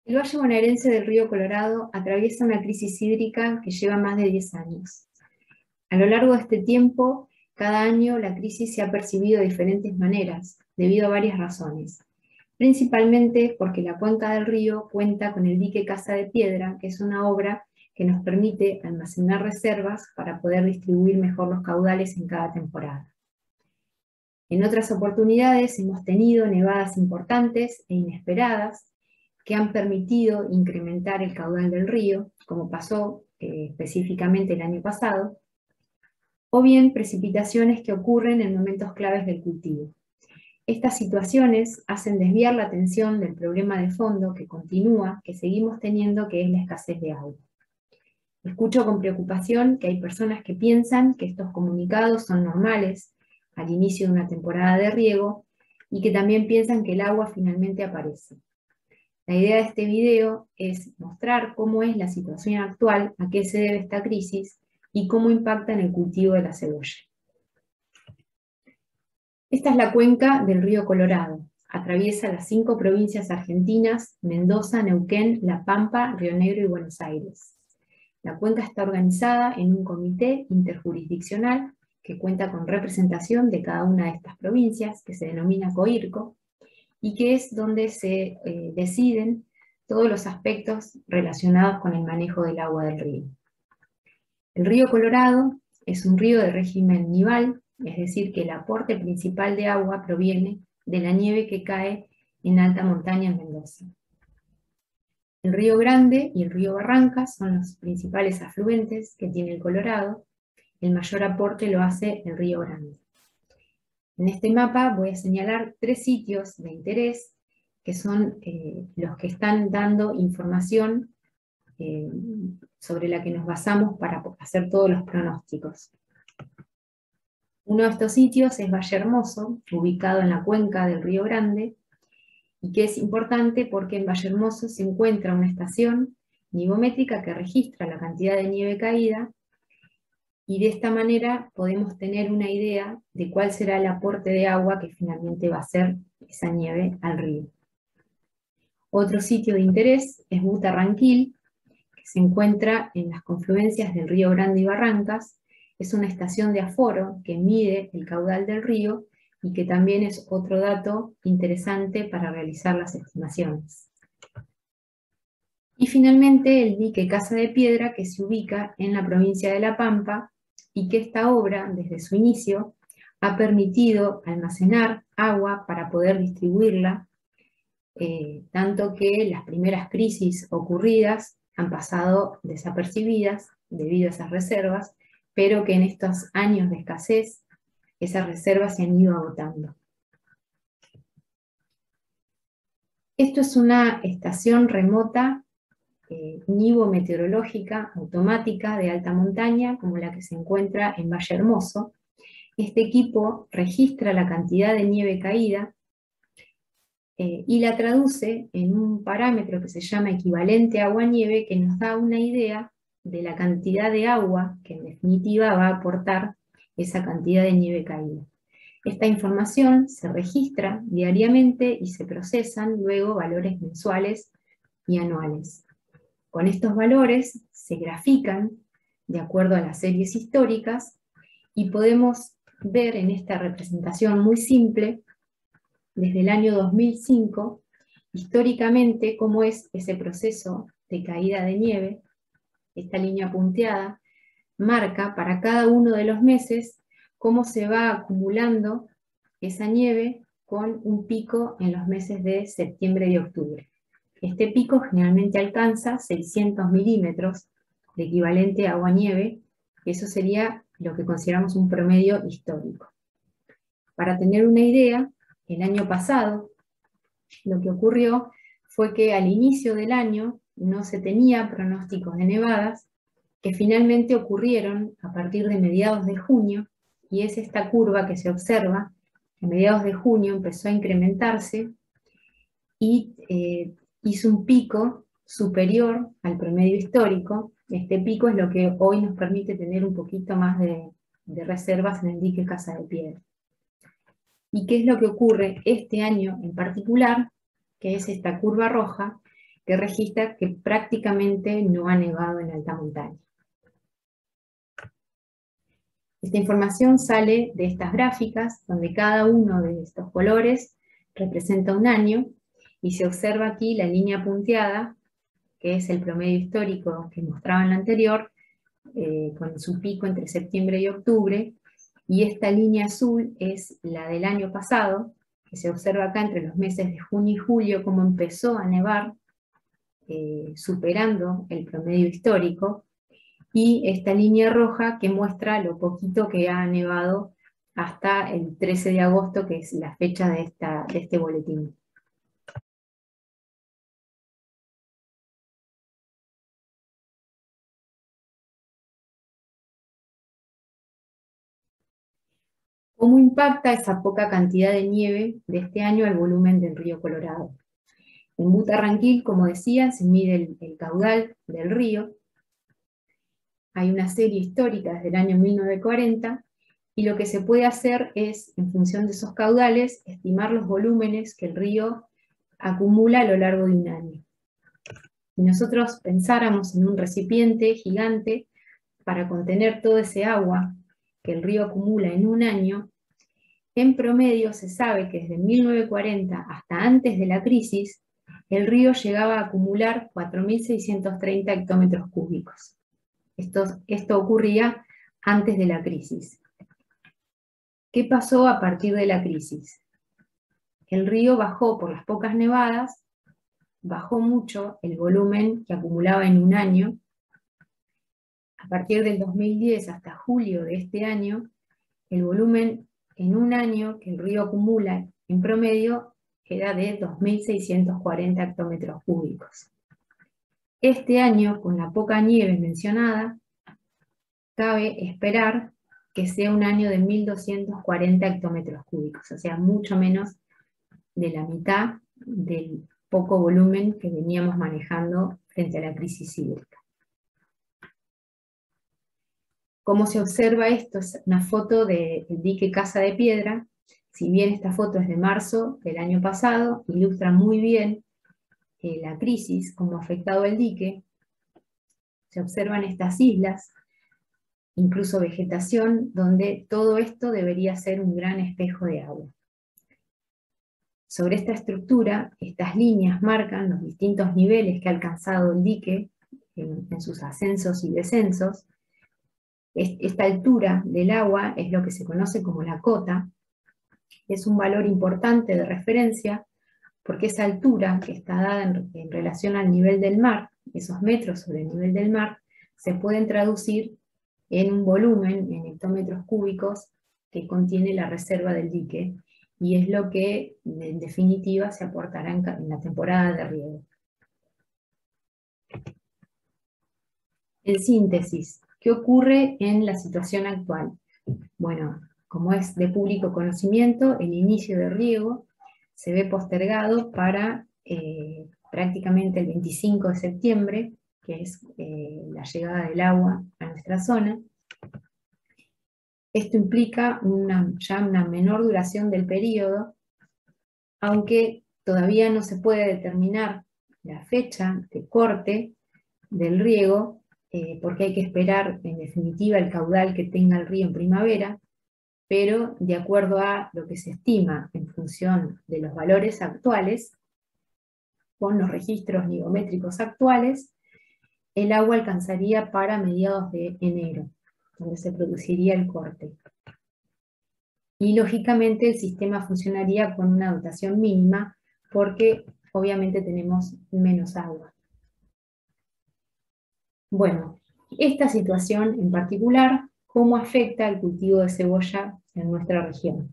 El valle bonaerense del río Colorado atraviesa una crisis hídrica que lleva más de 10 años. A lo largo de este tiempo, cada año la crisis se ha percibido de diferentes maneras, debido a varias razones. Principalmente porque la cuenca del río cuenta con el dique Casa de Piedra, que es una obra que nos permite almacenar reservas para poder distribuir mejor los caudales en cada temporada. En otras oportunidades hemos tenido nevadas importantes e inesperadas que han permitido incrementar el caudal del río, como pasó específicamente el año pasado, o bien precipitaciones que ocurren en momentos claves del cultivo. Estas situaciones hacen desviar la atención del problema de fondo que continúa, que seguimos teniendo, que es la escasez de agua. Escucho con preocupación que hay personas que piensan que estos comunicados son normales al inicio de una temporada de riego y que también piensan que el agua finalmente aparece. La idea de este video es mostrar cómo es la situación actual, a qué se debe esta crisis y cómo impacta en el cultivo de la cebolla. Esta es la cuenca del río Colorado. Atraviesa las 5 provincias argentinas: Mendoza, Neuquén, La Pampa, Río Negro y Buenos Aires. La cuenca está organizada en un comité interjurisdiccional que cuenta con representación de cada una de estas provincias, que se denomina COIRCO, y que es donde se deciden todos los aspectos relacionados con el manejo del agua del río. El río Colorado es un río de régimen nival, es decir, que el aporte principal de agua proviene de la nieve que cae en alta montaña en Mendoza. El río Grande y el río Barrancas son los principales afluentes que tiene el Colorado. El mayor aporte lo hace el río Grande. En este mapa voy a señalar 3 sitios de interés que son los que están dando información sobre la que nos basamos para hacer todos los pronósticos. Uno de estos sitios es Valle Hermoso, ubicado en la cuenca del río Grande, y que es importante porque en Valle Hermoso se encuentra una estación nivométrica que registra la cantidad de nieve caída, y de esta manera podemos tener una idea de cuál será el aporte de agua que finalmente va a ser esa nieve al río. Otro sitio de interés es Butarranquil, que se encuentra en las confluencias del río Grande y Barrancas. Es una estación de aforo que mide el caudal del río y que también es otro dato interesante para realizar las estimaciones. Y finalmente el dique Casa de Piedra, que se ubica en la provincia de La Pampa, y que esta obra, desde su inicio, ha permitido almacenar agua para poder distribuirla, tanto que las primeras crisis ocurridas han pasado desapercibidas debido a esas reservas, pero que en estos años de escasez esas reservas se han ido agotando. Esto es una estación remota nivometeorológica automática de alta montaña, como la que se encuentra en Valle Hermoso. Este equipo registra la cantidad de nieve caída y la traduce en un parámetro que se llama equivalente agua-nieve, que nos da una idea de la cantidad de agua que en definitiva va a aportar esa cantidad de nieve caída. Esta información se registra diariamente y se procesan luego valores mensuales y anuales. Con estos valores se grafican de acuerdo a las series históricas y podemos ver en esta representación muy simple, desde el año 2005, históricamente, cómo es ese proceso de caída de nieve. Esta línea punteada marca para cada uno de los meses cómo se va acumulando esa nieve con un pico en los meses de septiembre y octubre. Este pico generalmente alcanza 600 milímetros de equivalente agua-nieve, eso sería lo que consideramos un promedio histórico. Para tener una idea, el año pasado lo que ocurrió fue que al inicio del año no se tenía pronósticos de nevadas, que finalmente ocurrieron a partir de mediados de junio, y es esta curva que se observa. A mediados de junio empezó a incrementarse y hizo un pico superior al promedio histórico. Este pico es lo que hoy nos permite tener un poquito más de reservas en el dique Casa de Piedra. ¿Y qué es lo que ocurre este año en particular? Que es esta curva roja, que registra que prácticamente no ha nevado en alta montaña. Esta información sale de estas gráficas, donde cada uno de estos colores representa un año, y se observa aquí la línea punteada, que es el promedio histórico que mostraba en la anterior, con su pico entre septiembre y octubre, y esta línea azul es la del año pasado, que se observa acá entre los meses de junio y julio, cómo empezó a nevar, superando el promedio histórico, y esta línea roja que muestra lo poquito que ha nevado hasta el 13 de agosto, que es la fecha de este boletín. ¿Cómo impacta esa poca cantidad de nieve de este año al volumen del río Colorado? En Butarranquil, como decía, se mide el caudal del río. Hay una serie histórica desde el año 1940, y lo que se puede hacer es, en función de esos caudales, estimar los volúmenes que el río acumula a lo largo de un año. Si nosotros pensáramos en un recipiente gigante para contener todo ese agua que el río acumula en un año, en promedio se sabe que desde 1940 hasta antes de la crisis, el río llegaba a acumular 4.630 hectómetros cúbicos. Esto ocurría antes de la crisis. ¿Qué pasó a partir de la crisis? El río bajó por las pocas nevadas, bajó mucho el volumen que acumulaba en un año. A partir del 2010 hasta julio de este año, el volumen en un año que el río acumula en promedio era de 2.640 hectómetros cúbicos. Este año, con la poca nieve mencionada, cabe esperar que sea un año de 1.240 hectómetros cúbicos, o sea, mucho menos de la mitad del poco volumen que veníamos manejando frente a la crisis hídrica. ¿Cómo se observa esto? Es una foto del dique Casa de Piedra. Si bien esta foto es de marzo del año pasado, ilustra muy bien la crisis, cómo ha afectado el dique. Se observan estas islas, incluso vegetación, donde todo esto debería ser un gran espejo de agua. Sobre esta estructura, estas líneas marcan los distintos niveles que ha alcanzado el dique en sus ascensos y descensos. Esta altura del agua es lo que se conoce como la cota. Es un valor importante de referencia porque esa altura, que está dada en relación al nivel del mar, esos metros sobre el nivel del mar, se pueden traducir en un volumen, en hectómetros cúbicos, que contiene la reserva del dique, y es lo que en definitiva se aportará en la temporada de riego. En síntesis, ¿qué ocurre en la situación actual? Bueno, como es de público conocimiento, el inicio de riego se ve postergado para prácticamente el 25 de septiembre, que es la llegada del agua a nuestra zona. Esto implica ya una menor duración del periodo, aunque todavía no se puede determinar la fecha de corte del riego, porque hay que esperar en definitiva el caudal que tenga el río en primavera, pero de acuerdo a lo que se estima en función de los valores actuales, con los registros nivométricos actuales, el agua alcanzaría para mediados de enero, donde se produciría el corte. Y lógicamente el sistema funcionaría con una dotación mínima, porque obviamente tenemos menos agua. Bueno, esta situación en particular, ¿cómo afecta el cultivo de cebolla en nuestra región?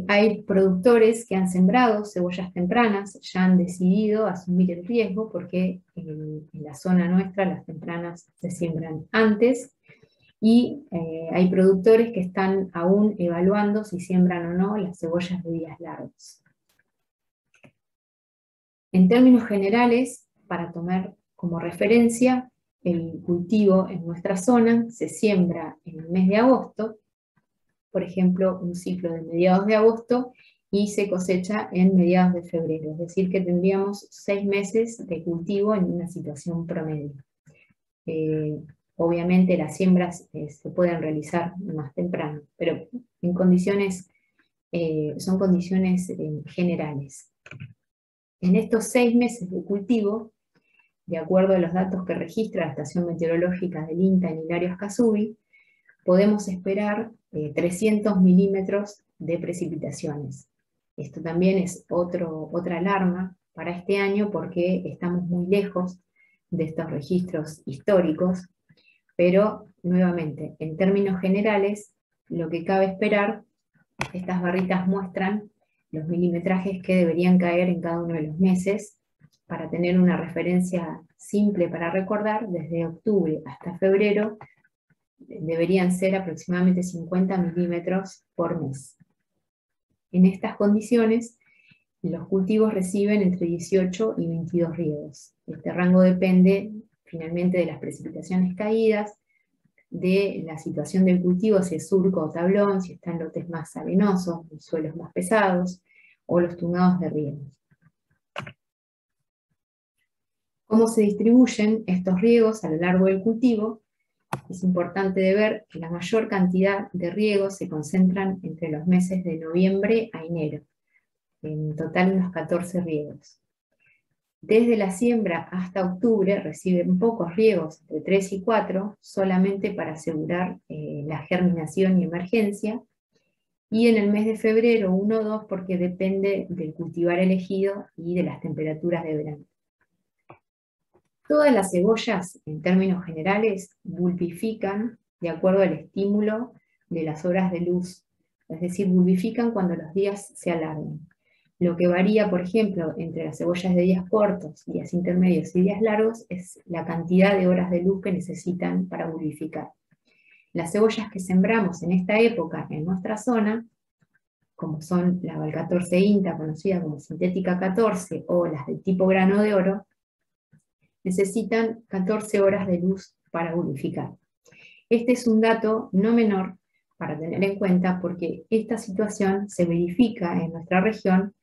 Hay productores que han sembrado cebollas tempranas, ya han decidido asumir el riesgo, porque en la zona nuestra las tempranas se siembran antes, y hay productores que están aún evaluando si siembran o no las cebollas de días largos. En términos generales, para tomar como referencia, el cultivo en nuestra zona se siembra en el mes de agosto, por ejemplo, un ciclo de mediados de agosto, y se cosecha en mediados de febrero, es decir que tendríamos 6 meses de cultivo en una situación promedio. Obviamente las siembras se pueden realizar más temprano, pero en condiciones, son condiciones generales. En estos 6 meses de cultivo, de acuerdo a los datos que registra la Estación Meteorológica del INTA en Hilario Ascasubi, podemos esperar 300 milímetros de precipitaciones. Esto también es otra alarma para este año porque estamos muy lejos de estos registros históricos, pero nuevamente, en términos generales, lo que cabe esperar, estas barritas muestran los milimetrajes que deberían caer en cada uno de los meses, para tener una referencia simple para recordar, desde octubre hasta febrero, deberían ser aproximadamente 50 milímetros por mes. En estas condiciones, los cultivos reciben entre 18 y 22 riegos. Este rango depende finalmente de las precipitaciones caídas, de la situación del cultivo, si es surco o tablón, si están lotes más arenosos, suelos más pesados, o los tungados de riego. ¿Cómo se distribuyen estos riegos a lo largo del cultivo? Es importante de ver que la mayor cantidad de riegos se concentran entre los meses de noviembre a enero, en total unos 14 riegos. Desde la siembra hasta octubre reciben pocos riegos, entre 3 y 4, solamente para asegurar la germinación y emergencia, y en el mes de febrero 1 o 2 porque depende del cultivar elegido y de las temperaturas de verano. Todas las cebollas, en términos generales, bulbifican de acuerdo al estímulo de las horas de luz, es decir, bulbifican cuando los días se alargan. Lo que varía, por ejemplo, entre las cebollas de días cortos, días intermedios y días largos es la cantidad de horas de luz que necesitan para bulbificar. Las cebollas que sembramos en esta época en nuestra zona, como son la Val 14 INTA, conocida como sintética 14, o las del tipo grano de oro, necesitan 14 horas de luz para bulbificar. Este es un dato no menor para tener en cuenta porque esta situación se verifica en nuestra región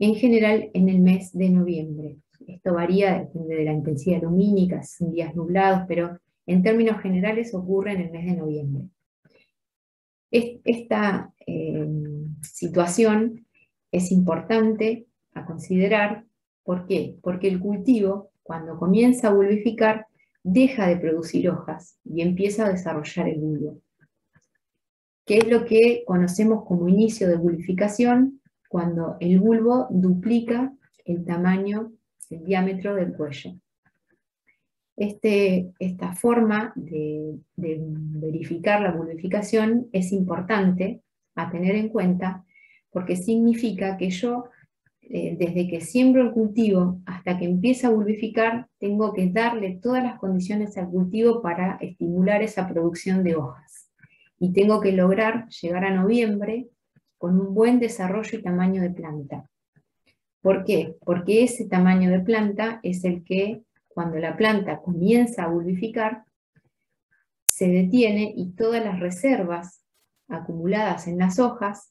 en general en el mes de noviembre. Esto varía, depende de la intensidad lumínica, son días nublados, pero en términos generales ocurre en el mes de noviembre. Esta situación es importante a considerar. ¿Por qué? Porque el cultivo, cuando comienza a bulbificar, deja de producir hojas y empieza a desarrollar el bulbo, que es lo que conocemos como inicio de bulbificación, cuando el bulbo duplica el tamaño, el diámetro del cuello. Esta forma de verificar la bulbificación es importante a tener en cuenta porque significa que yo, desde que siembro el cultivo hasta que empieza a bulbificar, tengo que darle todas las condiciones al cultivo para estimular esa producción de hojas. Y tengo que lograr llegar a noviembre con un buen desarrollo y tamaño de planta. ¿Por qué? Porque ese tamaño de planta es el que, cuando la planta comienza a bulbificar, se detiene y todas las reservas acumuladas en las hojas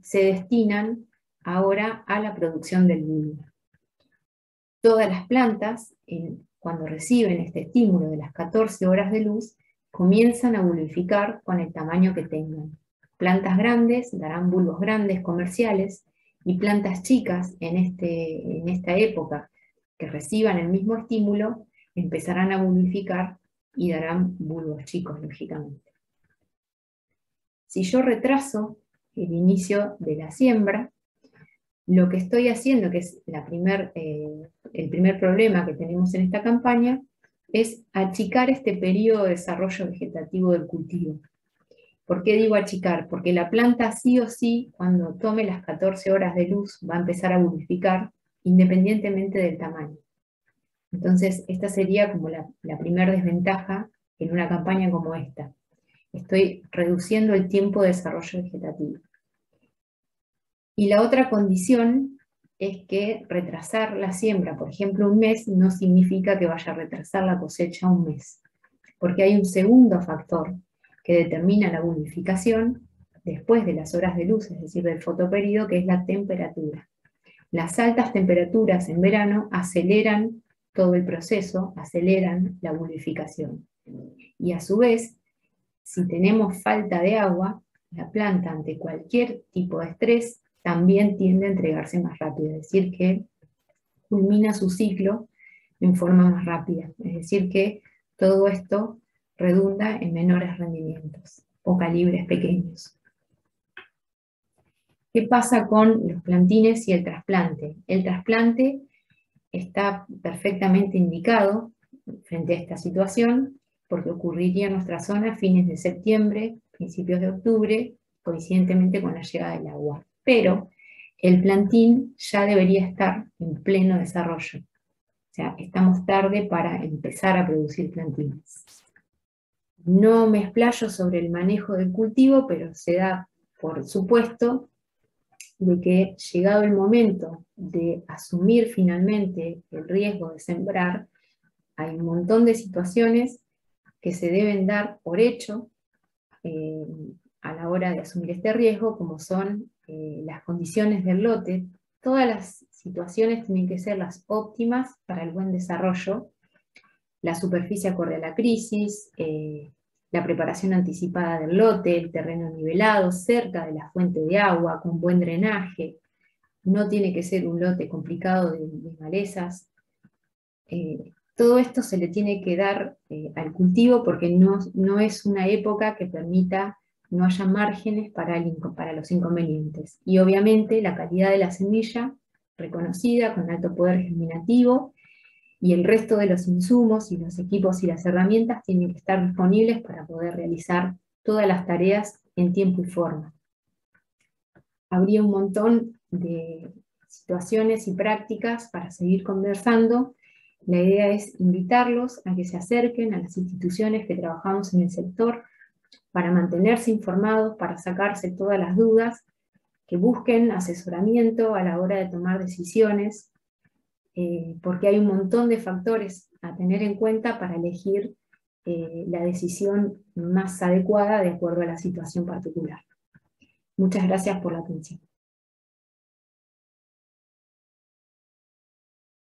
se destinan ahora a la producción del bulbo. Todas las plantas, cuando reciben este estímulo de las 14 horas de luz, comienzan a bulbificar con el tamaño que tengan. Plantas grandes darán bulbos grandes comerciales, y plantas chicas en esta época que reciban el mismo estímulo empezarán a bulbificar y darán bulbos chicos, lógicamente. Si yo retraso el inicio de la siembra, lo que estoy haciendo, que es el primer problema que tenemos en esta campaña, es achicar este periodo de desarrollo vegetativo del cultivo. ¿Por qué digo achicar? Porque la planta sí o sí, cuando tome las 14 horas de luz, va a empezar a bulbificar, independientemente del tamaño. Entonces, esta sería como la primera desventaja en una campaña como esta. Estoy reduciendo el tiempo de desarrollo vegetativo. Y la otra condición es que retrasar la siembra, por ejemplo, un mes, no significa que vaya a retrasar la cosecha un mes. Porque hay un segundo factor que determina la bulbificación, después de las horas de luz, es decir, del fotoperíodo, que es la temperatura. Las altas temperaturas en verano aceleran todo el proceso, aceleran la bulificación. Y a su vez, si tenemos falta de agua, la planta ante cualquier tipo de estrés también tiende a entregarse más rápido, es decir, que culmina su ciclo en forma más rápida. Es decir, que todo esto redunda en menores rendimientos o calibres pequeños. ¿Qué pasa con los plantines y el trasplante? El trasplante está perfectamente indicado frente a esta situación porque ocurriría en nuestra zona a fines de septiembre, principios de octubre, coincidentemente con la llegada del agua. Pero el plantín ya debería estar en pleno desarrollo. O sea, estamos tarde para empezar a producir plantines. No me explayo sobre el manejo del cultivo, pero se da por supuesto de que llegado el momento de asumir finalmente el riesgo de sembrar, hay un montón de situaciones que se deben dar por hecho a la hora de asumir este riesgo, como son las condiciones del lote. Todas las situaciones tienen que ser las óptimas para el buen desarrollo, la superficie acorde a la crisis, la preparación anticipada del lote, el terreno nivelado, cerca de la fuente de agua, con buen drenaje. No tiene que ser un lote complicado de malezas. Todo esto se le tiene que dar al cultivo porque no es una época que permita, no haya márgenes para los inconvenientes. Y obviamente la calidad de la semilla, reconocida con alto poder germinativo, y el resto de los insumos y los equipos y las herramientas tienen que estar disponibles para poder realizar todas las tareas en tiempo y forma. Habría un montón de situaciones y prácticas para seguir conversando. La idea es invitarlos a que se acerquen a las instituciones que trabajamos en el sector para mantenerse informados, para sacarse todas las dudas, que busquen asesoramiento a la hora de tomar decisiones, porque hay un montón de factores a tener en cuenta para elegir la decisión más adecuada de acuerdo a la situación particular. Muchas gracias por la atención.